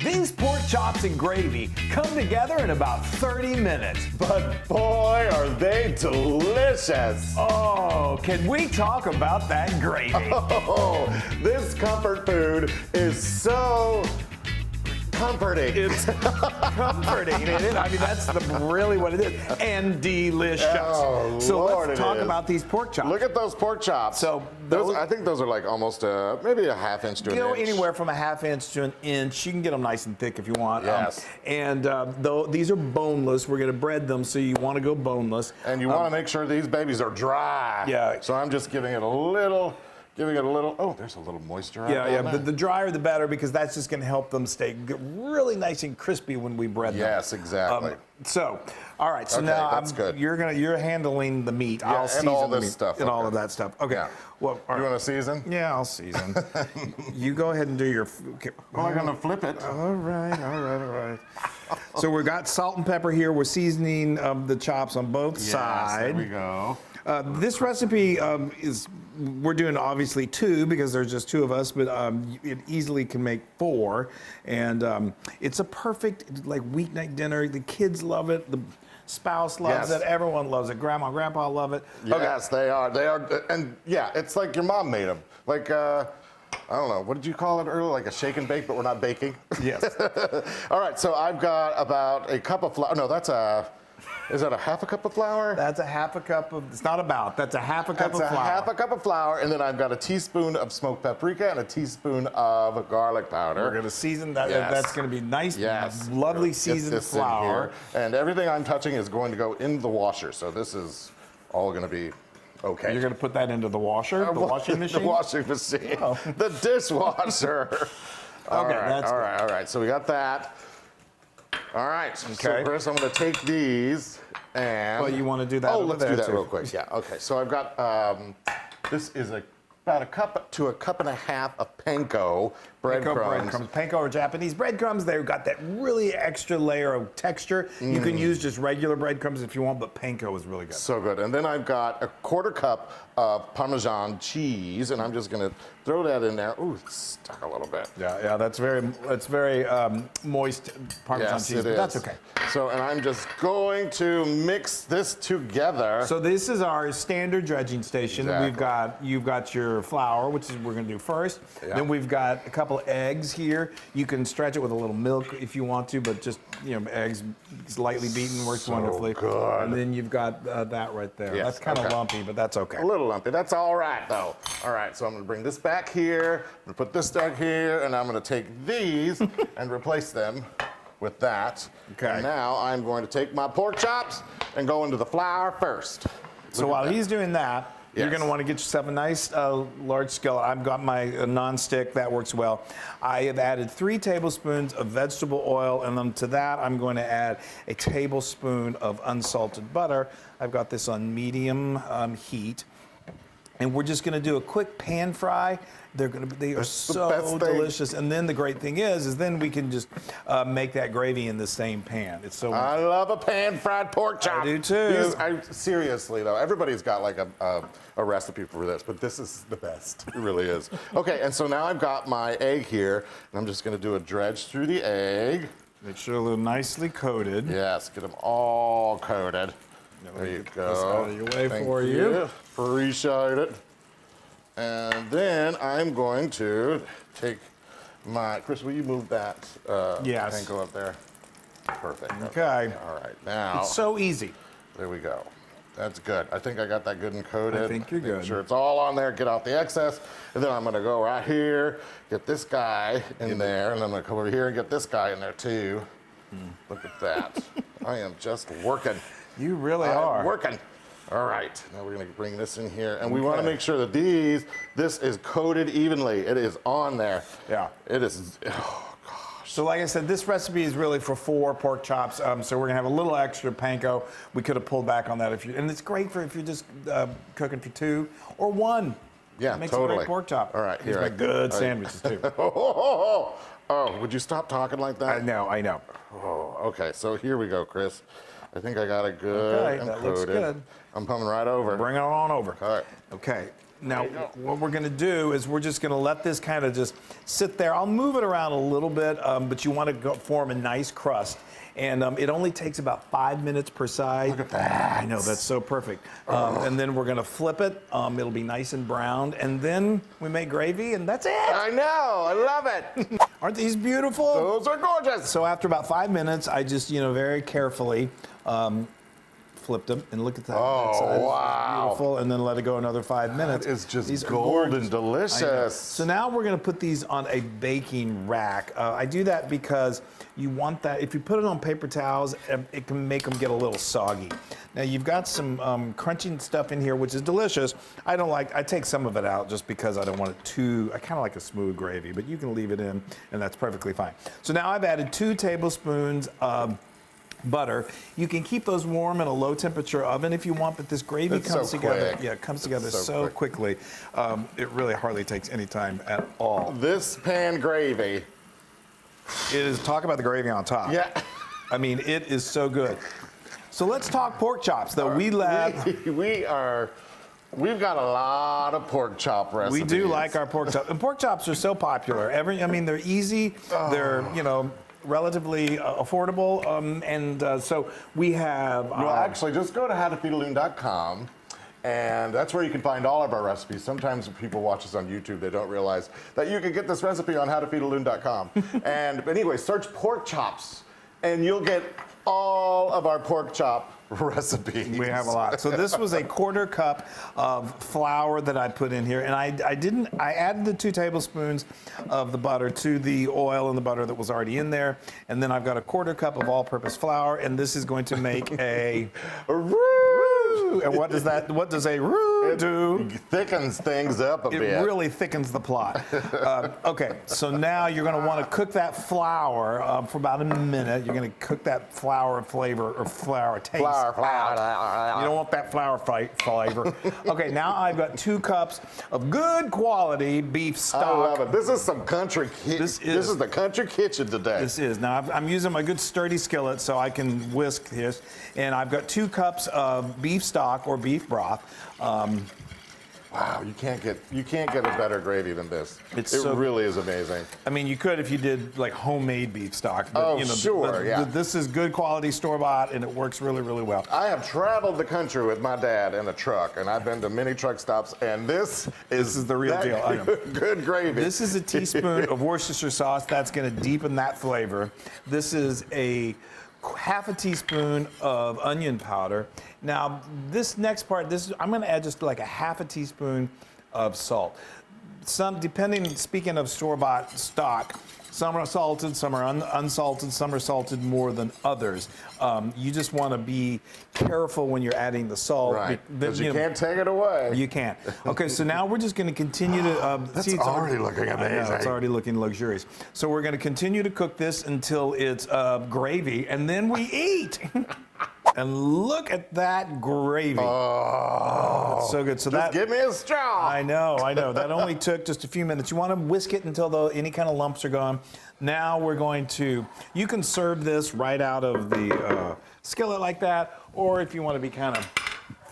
These pork chops and gravy come together in about 30 minutes. But boy, are they delicious. Oh, can we talk about that gravy? Oh, this comfort food is so comforting. It's comforting. I mean, that's really what it is. And delicious. Oh, so Lord, let's talk about these pork chops. Look at those pork chops. So I think those are like almost maybe a half inch to an inch. Anywhere from a half inch to an inch. You can get them nice and thick if you want. Yes. Though these are boneless, we're going to bread them, so you want to go boneless. And you want to make sure these babies are dry. Yeah. So I'm just giving it a little. Oh, there's a little moisture. Yeah. The drier the better, because that's just going to help them stay really nice and crispy when we bread them. Yes, exactly. All right. So okay, now that's good. you're handling the meat. Yeah, I'll and season all the this meat stuff. and Okay. all of that stuff. Okay. Yeah. Well, You want to season? Yeah, I'll season. You go ahead and do your. Okay. Oh, I'm gonna flip it. All right. So we've got salt and pepper here. We're seasoning the chops on both sides. There we go. This recipe we're doing obviously 2 because there's just 2 of us, but it easily can make 4. And it's a perfect like weeknight dinner. The kids love it. The spouse loves it. Everyone loves it. Grandma and grandpa love it. Yes, they are. And yeah, it's like your mom made them. Like, I don't know, what did you call it earlier? Like a shake and bake, but we're not baking? Yes. All right, so I've got about a cup of flour. No, is that a half a cup of flour? That's a half a cup of, it's not about, that's a half a cup of flour. That's a half a cup of flour, and then I've got a teaspoon of smoked paprika and a teaspoon of garlic powder. We're going to season that. Yes. That's going to be nice, lovely seasoned this flour. And everything I'm touching is going to go in the washer, so this is all going to be okay. You're going to put that into the washer, the washing machine? The washing machine. Oh. The dishwasher. All that's right. So we got that. All right. Okay. So Chris, I'm going to take these and. Well, you want to do that? Oh, over let's there do that too. real quick. Yeah. Okay. So I've got this is about a cup to a cup and a half of panko breadcrumbs. Panko are Japanese breadcrumbs. They've got that really extra layer of texture. You can use just regular breadcrumbs if you want, but panko is really good. So good. And then I've got a quarter cup of Parmesan cheese, and I'm just going to throw that in there. Ooh, it's stuck a little bit. Yeah, that's very moist Parmesan cheese, but that's okay. So, and I'm just going to mix this together. So this is our standard dredging station. Exactly. You've got your flour, which is we're going to do first. Yeah. Then we've got a couple of eggs here. You can stretch it with a little milk if you want to, but just eggs lightly beaten works wonderfully. Good. And then you've got that right there. Yes, That's kind of okay. lumpy, but that's okay. A little lumpy. That's all right, though. All right, so I'm going to bring this back here. I'm going to put this down here, and I'm going to take these and replace them with that. Okay. And now I'm going to take my pork chops and go into the flour first. So while he's doing that, you're Yes. going to want to get yourself a nice large skillet. I've got my non-stick. That works well. I have added 3 tablespoons of vegetable oil, and then to that I'm going to add a tablespoon of unsalted butter. I've got this on medium heat. And we're just going to do a quick pan fry. They are so delicious. And then the great thing is then we can just make that gravy in the same pan. It's so. I love a pan-fried pork chop. I do too. Seriously though, everybody's got like a recipe for this, but this is the best. It really is. Okay, and so now I've got my egg here, and I'm just going to do a dredge through the egg. Make sure they're nicely coated. Yes, get them all coated. There you go. This out of your way Thank for you. Appreciate it. And then I'm going to take my, Chris, will you move that Yes. panko up there? Perfect. Okay. All right, now. It's so easy. There we go. That's good. I think I got that good and coated. I think you're good. Make sure it's all on there, get out the excess. And then I'm going to go right here, get this guy in there, and then I'm going to come over here and get this guy in there too. Look at that. I am just working. You really are. Working. All right, now we're going to bring this in here, and we want to make sure that this is coated evenly. It is on there. Yeah. It is. Oh gosh. So like I said, this recipe is really for 4 pork chops. So we're gonna have a little extra panko. We could have pulled back on that and it's great for if you're just cooking for 2 or 1. Yeah, it makes totally. a great pork chop. All right, These here make good sandwiches too. Oh, would you stop talking like that? I know. Oh, okay. So here we go, Chris. I think I got it good and that coated. looks good. I'm coming right over. Bring it on over. All right. Okay. Now, what we're going to do is we're just going to let this kind of just sit there. I'll move it around a little bit, but you want to form a nice crust. And it only takes about 5 minutes per side. Look at that. I know, that's so perfect. And then we're going to flip it. It'll be nice and browned. And then we make gravy, and that's it. I know. I love it. Aren't these beautiful? Those are gorgeous. So after about 5 minutes, I just, very carefully flipped them, and look at that. Oh, that side. wow. Beautiful, and then let it go another 5 minutes. It's just These are golden gorgeous. delicious. So now we're gonna put these on a baking rack. I do that because you want that, if you put it on paper towels, it can make them get a little soggy. Now you've got some crunching stuff in here, which is delicious. I take some of it out just because I don't want it too, I kind of like a smooth gravy, but you can leave it in, and that's perfectly fine. So now I've added 2 tablespoons of butter. You can keep those warm in a low temperature oven if you want, but this gravy comes together. Quick. Yeah, it comes together so quick. quickly. It really hardly takes any time at all. This pan gravy. It is, talk about the gravy on top. Yeah. I mean, it is so good. So let's talk pork chops, though. We've got a lot of pork chop recipes. We do like our pork chops. And pork chops are so popular. They're easy. They're, relatively affordable. So we have... Well, actually, just go to howtofeedaloon.com, and that's where you can find all of our recipes. Sometimes when people watch us on YouTube, they don't realize that you can get this recipe on howtofeedaloon.com. But anyway, search pork chops, and you'll get all of our pork chop recipes. We have a lot. So this was a 1/4 cup of flour that I put in here, and I added the 2 tablespoons of the butter to the oil and the butter that was already in there, and then I've got a 1/4 cup of all-purpose flour, and this is going to make a roux. And what does a roux do? It thickens things up a bit. It really thickens the plot. Okay, so now you're going to want to cook that flour for about a minute. You're going to cook that flour flavor or flour taste. Flour. You don't want that flour flavor. Okay, now I've got 2 cups of good quality beef stock. I love it. This is some country kitchen. This is the country kitchen today. This is. Now I'm using my good sturdy skillet so I can whisk this. And I've got 2 cups of beef stock or beef broth. Wow, you can't get a better gravy than this. It really is amazing. I mean, you could if you did like homemade beef stock. But, sure, yeah. This is good quality store-bought, and it works really, really well. I have traveled the country with my dad in a truck, and I've been to many truck stops, and this is the real deal. I know. Good gravy. This is a teaspoon of Worcestershire sauce. That's going to deepen that flavor. This is a 1/2 teaspoon of onion powder. Now, this next part, I'm going to add just like a 1/2 teaspoon of salt. Speaking of store-bought stock, some are salted, some are unsalted, some are salted more than others. You just want to be careful when you're adding the salt. Right, because you can't take it away. You can't. Okay, so now we're just going to continue to... That's already looking amazing. I know, it's already looking luxurious. So we're going to continue to cook this until it's gravy, and then we eat. And look at that gravy. Oh, it's so good. So just give me a straw. I know. That only took just a few minutes. You want to whisk it until any kind of lumps are gone. Now we're going to, you can serve this right out of the skillet like that, or if you want to be kind of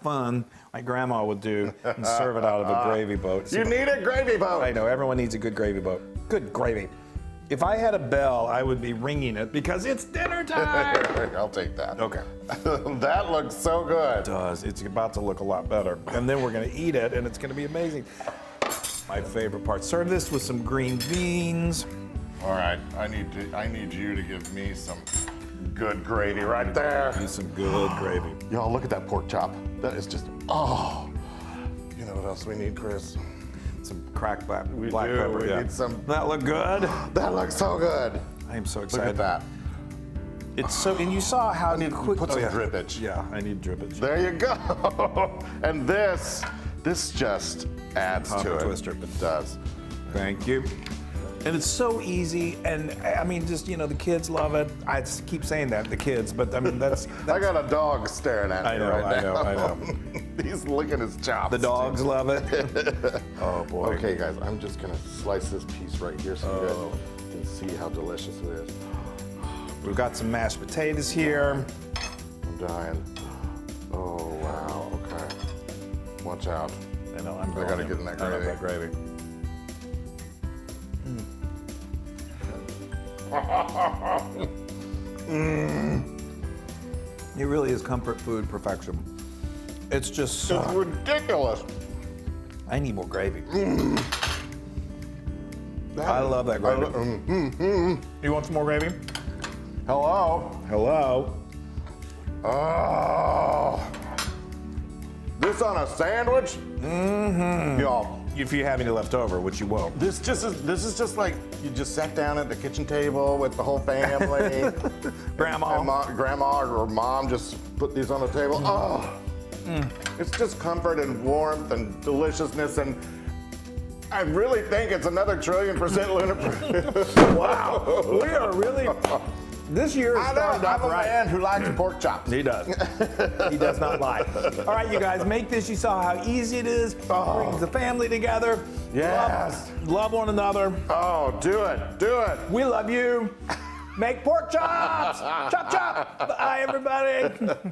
fun, like Grandma would do, and serve it out of a gravy boat. You need a gravy boat. I know, everyone needs a good gravy boat. Good gravy. If I had a bell, I would be ringing it because it's dinner time. I'll take that. Okay. That looks so good. It does. It's about to look a lot better. And then we're going to eat it, and it's going to be amazing. My favorite part. Serve this with some green beans. All right. I need you to give me some good gravy right there. Use some good gravy. Y'all, look at that pork chop. That is just, oh. You know what else we need, Chris? Some cracked black We pepper. need some. That look good? That looks so good. I am so Look excited. at that. It's so, and you saw how I need to quick. put some drippage. Yeah, I need drippage. There you go. And this just adds Tongue to it. twister. It does. Thank you. And it's so easy, and I mean, just, the kids love it. I keep saying that, the kids, but I mean, that's I got a dog staring at me right now. I know. He's licking his chops. The dogs love it. Oh, boy. Okay, guys, I'm just gonna slice this piece right here so you guys can see how delicious it is. We've got some mashed potatoes here. I'm dying. Oh, wow, okay. Watch out. I know, I'm gotta get in that I love gravy. that gravy. It really is comfort food perfection. It's just so... It's ridiculous. I need more gravy. I love that gravy. You want some more gravy? Hello. Hello. Oh. This on a sandwich? Mm-hmm. Y'all, If you have any left over, which you won't. this is just like you just sat down at the kitchen table with the whole family. Grandma. And grandma or mom just put these on the table. Oh. It's just comfort and warmth and deliciousness, and I really think it's another 1,000,000,000% lunar. Wow. We are really... This year is I started know, off I'm a right. man who likes pork chops. He does. He does not lie. All right, you guys, make this. You saw how easy it is. Brings the family together. Yes. Love one another. Oh, do it, do it. We love you. Make pork chops. Chop, chop. Bye, everybody.